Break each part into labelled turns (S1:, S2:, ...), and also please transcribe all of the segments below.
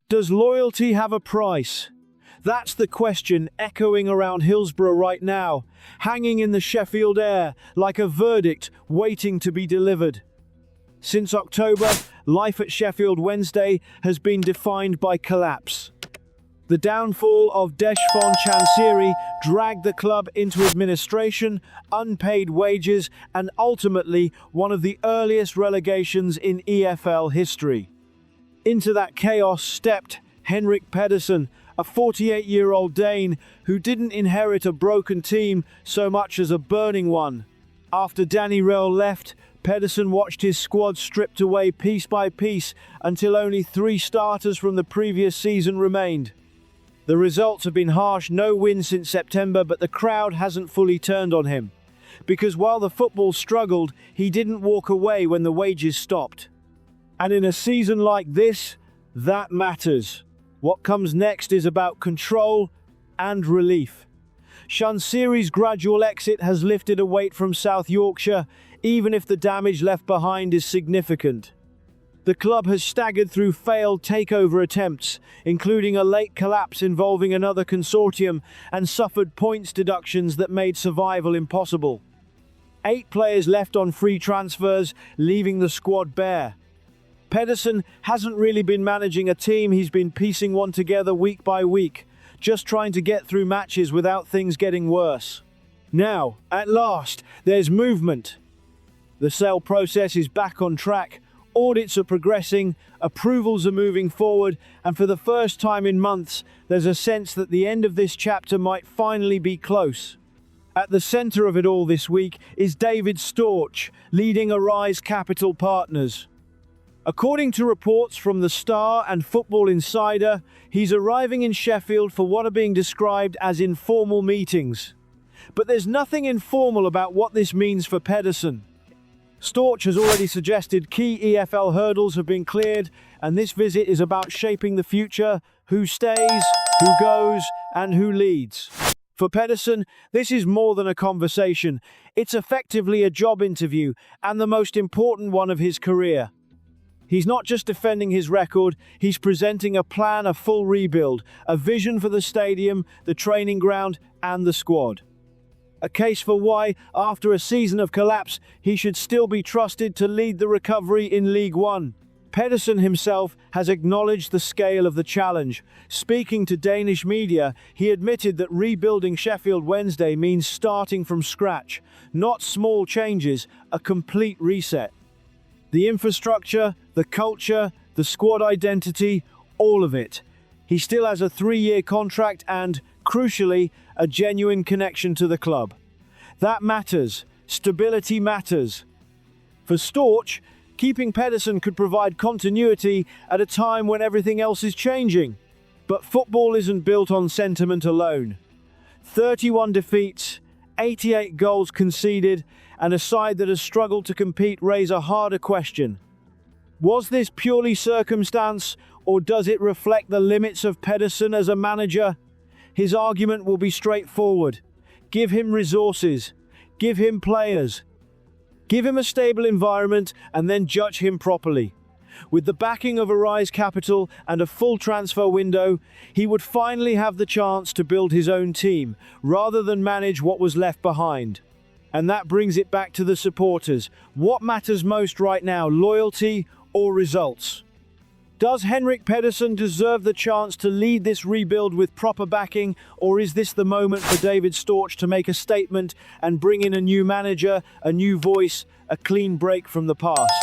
S1: Does loyalty have a price? That's the question echoing around Hillsborough right now, hanging in the Sheffield air like a verdict waiting to be delivered. Since October, life at Sheffield Wednesday has been defined by collapse. The downfall of Deshphon Chansiri dragged the club into administration, unpaid wages, and ultimately one of the earliest relegations in EFL history. Into that chaos stepped Henrik Pedersen, a 48-year-old Dane who didn't inherit a broken team so much as a burning one. After Danny Röhl left, Pedersen watched his squad stripped away piece by piece until only 3 starters from the previous season remained. The results have been harsh, no win since September, but the crowd hasn't fully turned on him. Because while the football struggled, he didn't walk away when the wages stopped. And in a season like this, that matters. What comes next is about control and relief. Chansiri's gradual exit has lifted a weight from South Yorkshire, even if the damage left behind is significant. The club has staggered through failed takeover attempts, including a late collapse involving another consortium, and suffered points deductions that made survival impossible. 8 players left on free transfers, leaving the squad bare. Pedersen hasn't really been managing a team, he's been piecing one together week by week, just trying to get through matches without things getting worse. Now, at last, there's movement. The sale process is back on track. Audits are progressing, approvals are moving forward, and for the first time in months, there's a sense that the end of this chapter might finally be close. At the centre of it all this week is David Storch, leading Arise Capital Partners. According to reports from The Star and Football Insider, he's arriving in Sheffield for what are being described as informal meetings. But there's nothing informal about what this means for Pedersen. Storch has already suggested key EFL hurdles have been cleared, and this visit is about shaping the future, who stays, who goes, and who leads. For Pedersen, this is more than a conversation. It's effectively a job interview, and the most important one of his career. He's not just defending his record, he's presenting a plan, a full rebuild, a vision for the stadium, the training ground, and the squad. A case for why, after a season of collapse, he should still be trusted to lead the recovery in League One. Pedersen himself has acknowledged the scale of the challenge. Speaking to Danish media, he admitted that rebuilding Sheffield Wednesday means starting from scratch, not small changes, a complete reset. The infrastructure, the culture, the squad identity, all of it. He still has a 3-year contract and, crucially, a genuine connection to the club. That matters. Stability matters. For Storch, keeping Pedersen could provide continuity at a time when everything else is changing. But football isn't built on sentiment alone. 31 defeats, 88 goals conceded, and a side that has struggled to compete raise a harder question. Was this purely circumstance, or does it reflect the limits of Pedersen as a manager? His argument will be straightforward. Give him resources. Give him players. Give him a stable environment and then judge him properly. With the backing of Arise Capital and a full transfer window, he would finally have the chance to build his own team, rather than manage what was left behind. And that brings it back to the supporters. What matters most right now, loyalty or results? Does Henrik Pedersen deserve the chance to lead this rebuild with proper backing, or is this the moment for David Storch to make a statement and bring in a new manager, a new voice, a clean break from the past?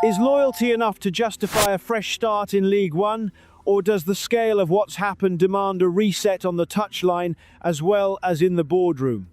S1: Is loyalty enough to justify a fresh start in League One, or does the scale of what's happened demand a reset on the touchline as well as in the boardroom?